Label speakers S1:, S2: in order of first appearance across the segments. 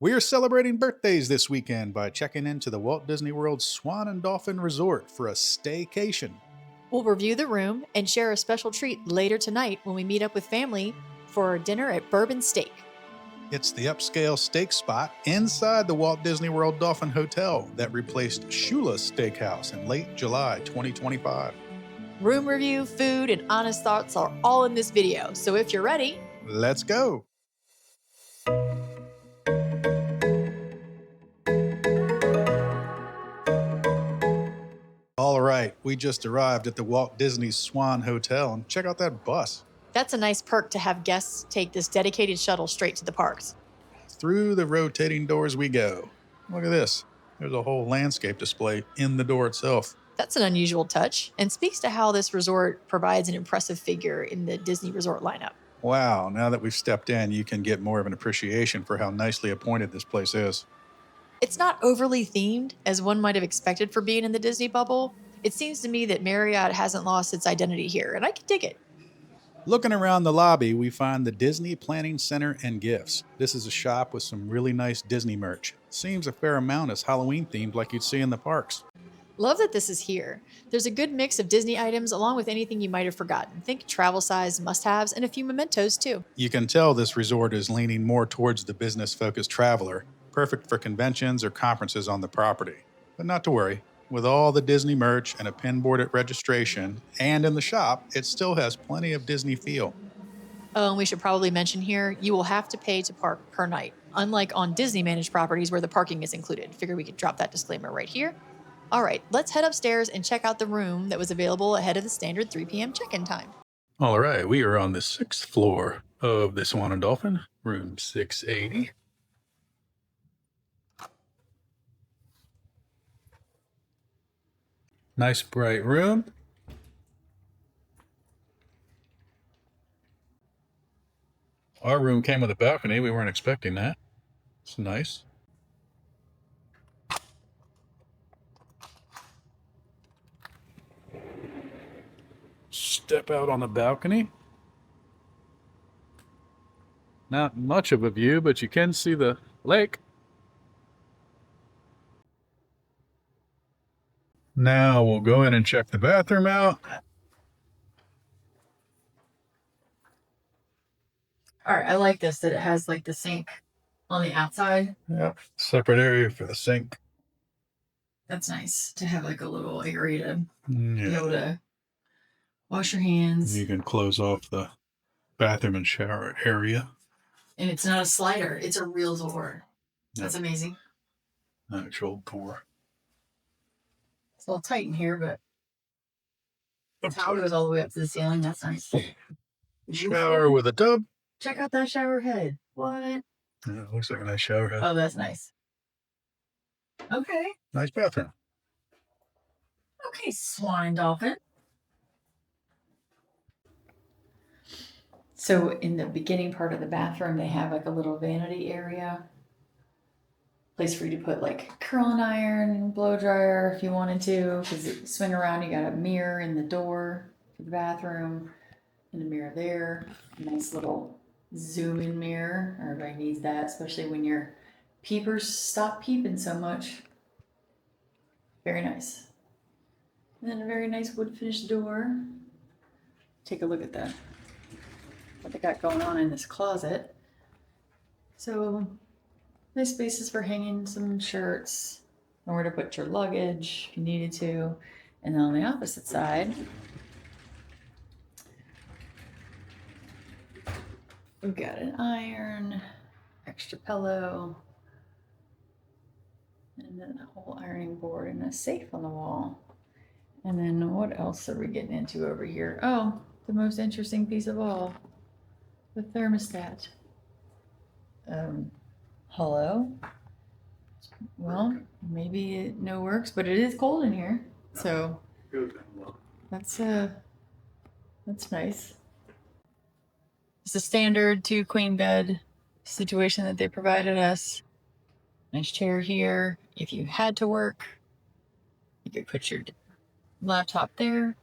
S1: We are celebrating birthdays this weekend by checking into the Walt Disney World Swan and Dolphin Resort for a staycation.
S2: We'll review the room and share a special treat later tonight when we meet up with family for dinner at Bourbon Steak.
S1: It's the upscale steak spot inside the Walt Disney World Dolphin Hotel that replaced Shula's Steakhouse in late July 2025.
S2: Room review, food, and honest thoughts are all in this video, so if you're ready,
S1: let's go. All right, we just arrived at the Walt Disney Swan Hotel, and check out that bus.
S2: That's a nice perk to have guests take this dedicated shuttle straight to the parks.
S1: Through the rotating doors we go. Look at this. There's a whole landscape display in the door itself.
S2: That's an unusual touch and speaks to how this resort provides an impressive figure in the Disney resort lineup.
S1: Wow, now that we've stepped in, you can get more of an appreciation for how nicely appointed this place is.
S2: It's not overly themed, as one might have expected for being in the Disney bubble. It seems to me that Marriott hasn't lost its identity here, and I can dig it.
S1: Looking around the lobby, we find the Disney Planning Center and Gifts. This is a shop with some really nice Disney merch. Seems a fair amount is Halloween themed like you'd see in the parks.
S2: Love that this is here. There's a good mix of Disney items along with anything you might have forgotten. Think travel size must-haves and a few mementos too.
S1: You can tell this resort is leaning more towards the business-focused traveler, perfect for conventions or conferences on the property. But not to worry, with all the Disney merch and a pin board at registration and in the shop, it still has plenty of Disney feel.
S2: Oh, and we should probably mention here, you will have to pay to park per night, unlike on Disney managed properties where the parking is included. Figure we could drop that disclaimer right here. All right, let's head upstairs and check out the room that was available ahead of the standard 3 p.m. check-in time.
S1: All right, we are on the 6th floor of the Swan and Dolphin, room 680. Nice bright room. Our room came with a balcony. We weren't expecting that. It's nice. Step out on the balcony. Not much of a view, but you can see the lake. Now we'll go in and check the bathroom out.
S2: All right, I like this, that it has like the sink on the outside.
S1: Yep, separate area for the sink.
S2: That's nice to have like a little area to be able to wash your hands.
S1: You can close off the bathroom and shower area.
S2: And it's not a slider, it's a real door. That's amazing.
S1: Actual door.
S2: It's a little tight in here, but the towel goes all the way up to the ceiling. That's nice.
S1: Shower with a tub.
S2: Check out that shower head. What?
S1: Yeah, it looks like a nice shower head.
S2: Oh, that's nice. Okay.
S1: Nice bathroom.
S2: Okay, Swan and Dolphin. So in the beginning part of the bathroom, they have like a little vanity area. Place for you to put like curling iron, blow dryer if you wanted to. Because swing around, you got a mirror in the door for the bathroom. And a mirror there. A nice little zoom in mirror. Everybody needs that, especially when your peepers stop peeping so much. Very nice. And then a very nice wood finished door. Take a look at that. What they got going on in this closet. So nice spaces for hanging some shirts, nowhere to put your luggage if you needed to. And then on the opposite side, we've got an iron, extra pillow, and then a whole ironing board and a safe on the wall. And then what else are we getting into over here? Oh, the most interesting piece of all, the thermostat. Hello? Well, maybe it no works, but it is cold in here. So that's nice. It's a standard 2 queen bed situation that they provided us. Nice chair here. If you had to work, you could put your laptop there.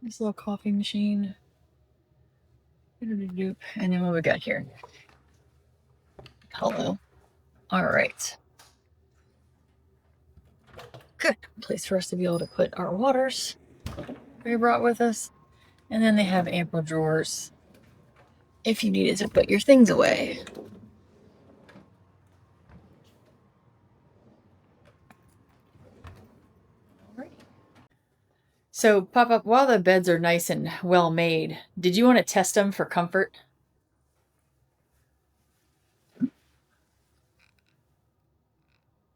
S2: Nice little coffee machine. And then what we got here? Hello. All right. Good place for us to be able to put our waters we brought with us. And then they have ample drawers if you needed to put your things away. Alright. So, Pop-Up, while the beds are nice and well made, did you want to test them for comfort?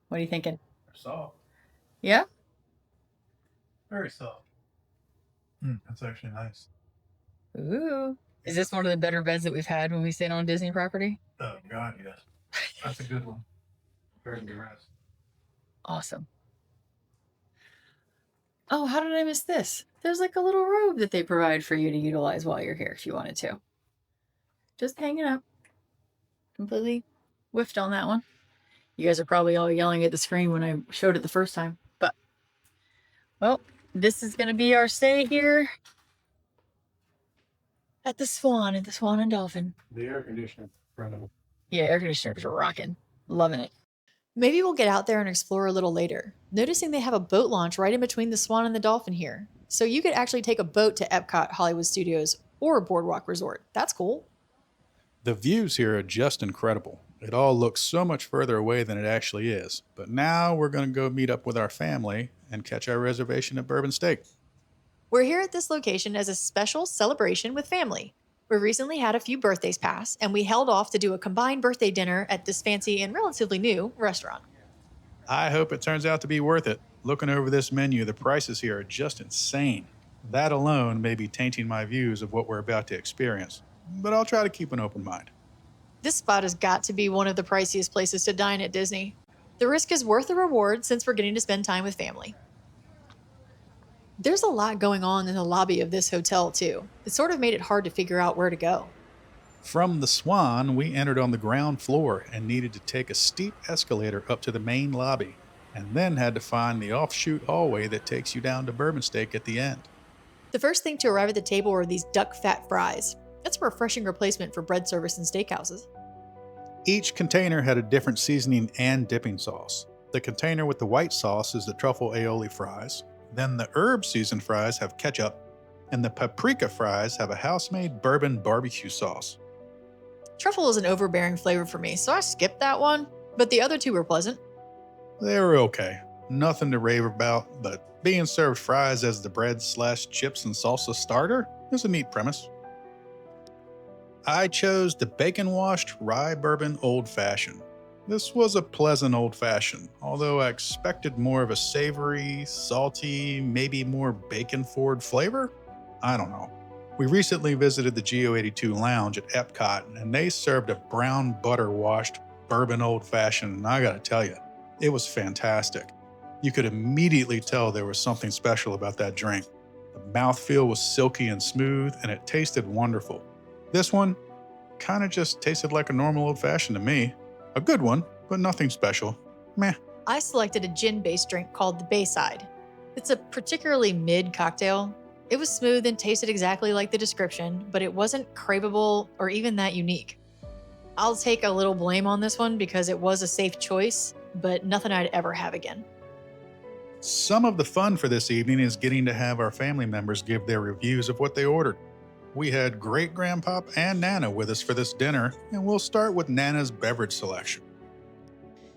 S2: What are you thinking?
S1: They're soft.
S2: Yeah?
S1: Very soft. That's actually nice.
S2: Ooh. Is this one of the better beds that we've had when we stayed on Disney property?
S1: Oh, God, yes. That's a good one. Very good rest.
S2: Awesome. Oh, how did I miss this? There's like a little robe that they provide for you to utilize while you're here if you wanted to. Just hanging up. Completely whiffed on that one. You guys are probably all yelling at the screen when I showed it the first time. But, well, this is going to be our stay here at the Swan and Dolphin.
S1: The air conditioner. Incredible.
S2: Yeah, air conditioners are rocking. Loving it. Maybe we'll get out there and explore a little later. Noticing they have a boat launch right in between the Swan and the Dolphin here. So you could actually take a boat to Epcot Hollywood Studios or Boardwalk Resort. That's cool.
S1: The views here are just incredible. It all looks so much further away than it actually is. But now we're going to go meet up with our family and catch our reservation at Bourbon Steak.
S2: We're here at this location as a special celebration with family. We recently had a few birthdays pass, and we held off to do a combined birthday dinner at this fancy and relatively new restaurant.
S1: I hope it turns out to be worth it. Looking over this menu, the prices here are just insane. That alone may be tainting my views of what we're about to experience, but I'll try to keep an open mind.
S2: This spot has got to be one of the priciest places to dine at Disney. The risk is worth the reward since we're getting to spend time with family. There's a lot going on in the lobby of this hotel, too. It sort of made it hard to figure out where to go.
S1: From the Swan, we entered on the ground floor and needed to take a steep escalator up to the main lobby, and then had to find the offshoot hallway that takes you down to Bourbon Steak at the end.
S2: The first thing to arrive at the table were these duck fat fries. That's a refreshing replacement for bread service in steakhouses.
S1: Each container had a different seasoning and dipping sauce. The container with the white sauce is the truffle aioli fries. Then the herb seasoned fries have ketchup, and the paprika fries have a house-made bourbon barbecue sauce.
S2: Truffle is an overbearing flavor for me, so I skipped that one, but the other two were pleasant.
S1: They were okay. Nothing to rave about, but being served fries as the bread/chips and salsa starter is a neat premise. I chose the bacon-washed rye bourbon old fashioned. This was a pleasant old fashioned, although I expected more of a savory, salty, maybe more bacon-forward flavor? I don't know. We recently visited the GO82 Lounge at Epcot, and they served a brown butter-washed bourbon old fashioned, and I gotta tell you, it was fantastic. You could immediately tell there was something special about that drink. The mouthfeel was silky and smooth, and it tasted wonderful. This one kind of just tasted like a normal old-fashioned to me. A good one, but nothing special. Meh.
S2: I selected a gin-based drink called the Bayside. It's a particularly mid cocktail. It was smooth and tasted exactly like the description, but it wasn't craveable or even that unique. I'll take a little blame on this one because it was a safe choice, but nothing I'd ever have again.
S1: Some of the fun for this evening is getting to have our family members give their reviews of what they ordered. We had Great-Grandpop and Nana with us for this dinner, and we'll start with Nana's beverage selection.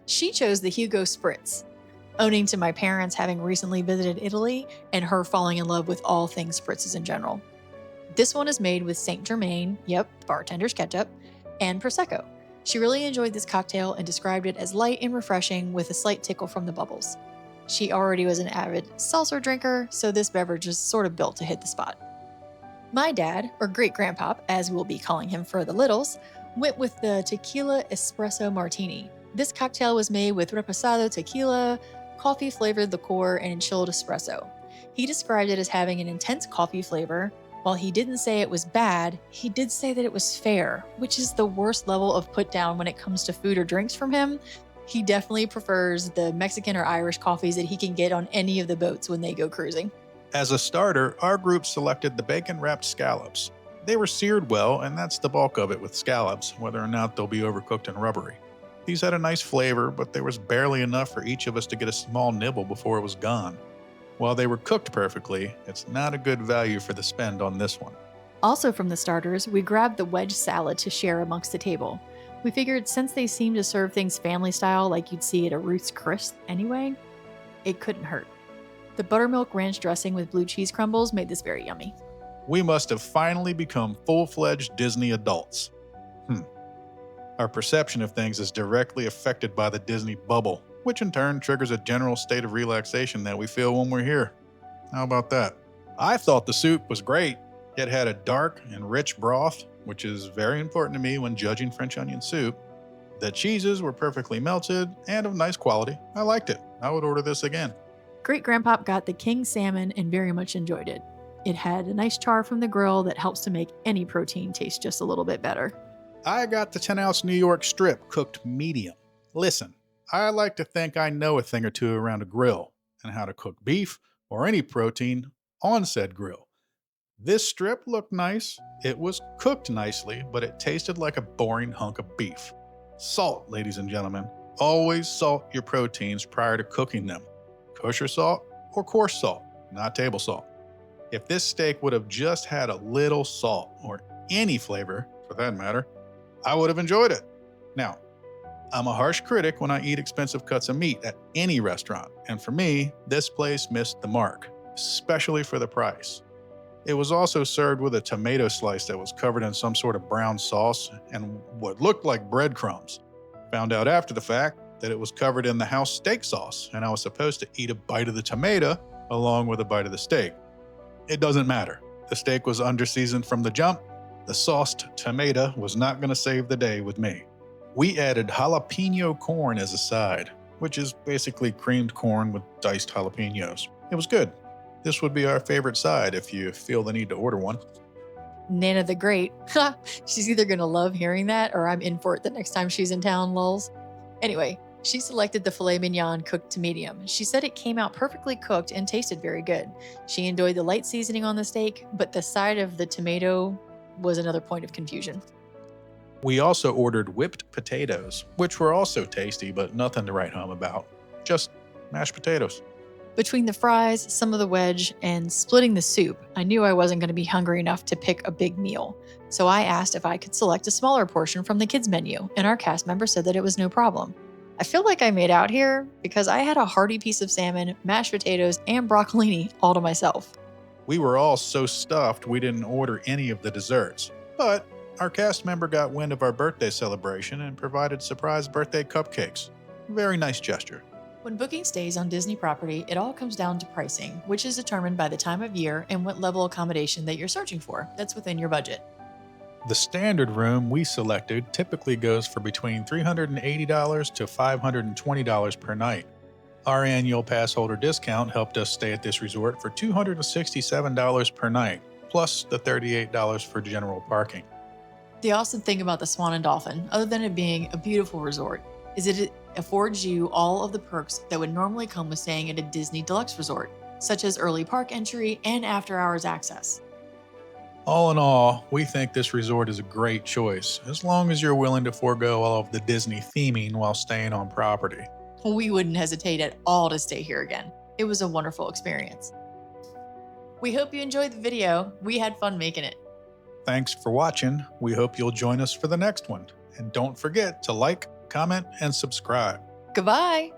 S2: She chose the Hugo Spritz, owning to my parents having recently visited Italy and her falling in love with all things spritzes in general. This one is made with Saint Germain, yep, bartender's ketchup, and Prosecco. She really enjoyed this cocktail and described it as light and refreshing with a slight tickle from the bubbles. She already was an avid seltzer drinker, so this beverage is sort of built to hit the spot. My dad, or great-grandpop, as we'll be calling him for the littles, went with the tequila espresso martini. This cocktail was made with reposado tequila, coffee-flavored liqueur, and chilled espresso. He described it as having an intense coffee flavor. While he didn't say it was bad, he did say that it was fair, which is the worst level of put down when it comes to food or drinks from him. He definitely prefers the Mexican or Irish coffees that he can get on any of the boats when they go cruising.
S1: As a starter, our group selected the bacon-wrapped scallops. They were seared well, and that's the bulk of it with scallops, whether or not they'll be overcooked and rubbery. These had a nice flavor, but there was barely enough for each of us to get a small nibble before it was gone. While they were cooked perfectly, it's not a good value for the spend on this one.
S3: Also from the starters, we grabbed the wedge salad to share amongst the table. We figured since they seemed to serve things family style like you'd see at a Ruth's Chris anyway, it couldn't hurt. The buttermilk ranch dressing with blue cheese crumbles made this very yummy.
S1: We must have finally become full-fledged Disney adults. Our perception of things is directly affected by the Disney bubble, which in turn triggers a general state of relaxation that we feel when we're here. How about that? I thought the soup was great. It had a dark and rich broth, which is very important to me when judging French onion soup. The cheeses were perfectly melted and of nice quality. I liked it. I would order this again.
S3: Great Grandpop got the king salmon and very much enjoyed it. It had a nice char from the grill that helps to make any protein taste just a little bit better.
S1: I got the 10-ounce New York strip cooked medium. Listen, I like to think I know a thing or two around a grill and how to cook beef or any protein on said grill. This strip looked nice. It was cooked nicely, but it tasted like a boring hunk of beef. Salt, ladies and gentlemen. Always salt your proteins prior to cooking them. Kosher salt or coarse salt, not table salt. If this steak would have just had a little salt, or any flavor for that matter, I would have enjoyed it. Now, I'm a harsh critic when I eat expensive cuts of meat at any restaurant, and for me, this place missed the mark, especially for the price. It was also served with a tomato slice that was covered in some sort of brown sauce and what looked like breadcrumbs. Found out after the fact that it was covered in the house steak sauce, and I was supposed to eat a bite of the tomato along with a bite of the steak. It doesn't matter. The steak was under-seasoned from the jump. The sauced tomato was not going to save the day with me. We added jalapeno corn as a side, which is basically creamed corn with diced jalapenos. It was good. This would be our favorite side if you feel the need to order one.
S3: Nana the Great. She's either going to love hearing that or I'm in for it the next time she's in town, lulz. Anyway, she selected the filet mignon cooked to medium. She said it came out perfectly cooked and tasted very good. She enjoyed the light seasoning on the steak, but the side of the tomato was another point of confusion.
S1: We also ordered whipped potatoes, which were also tasty, but nothing to write home about. Just mashed potatoes.
S3: Between the fries, some of the wedge, and splitting the soup, I knew I wasn't going to be hungry enough to pick a big meal. So I asked if I could select a smaller portion from the kids' menu, and our cast member said that it was no problem. I feel like I made out here because I had a hearty piece of salmon, mashed potatoes, and broccolini all to myself.
S1: We were all so stuffed we didn't order any of the desserts. But our cast member got wind of our birthday celebration and provided surprise birthday cupcakes. Very nice gesture.
S3: When booking stays on Disney property, it all comes down to pricing, which is determined by the time of year and what level accommodation that you're searching for that's within your budget.
S1: The standard room we selected typically goes for between $380 to $520 per night. Our annual pass holder discount helped us stay at this resort for $267 per night, plus the $38 for general parking.
S3: The awesome thing about the Swan and Dolphin, other than it being a beautiful resort, is that it affords you all of the perks that would normally come with staying at a Disney Deluxe resort, such as early park entry and after-hours access.
S1: All in all, we think this resort is a great choice, as long as you're willing to forego all of the Disney theming while staying on property.
S3: We wouldn't hesitate at all to stay here again. It was a wonderful experience. We hope you enjoyed the video. We had fun making it.
S1: Thanks for watching. We hope you'll join us for the next one. And don't forget to like, comment, and subscribe.
S3: Goodbye.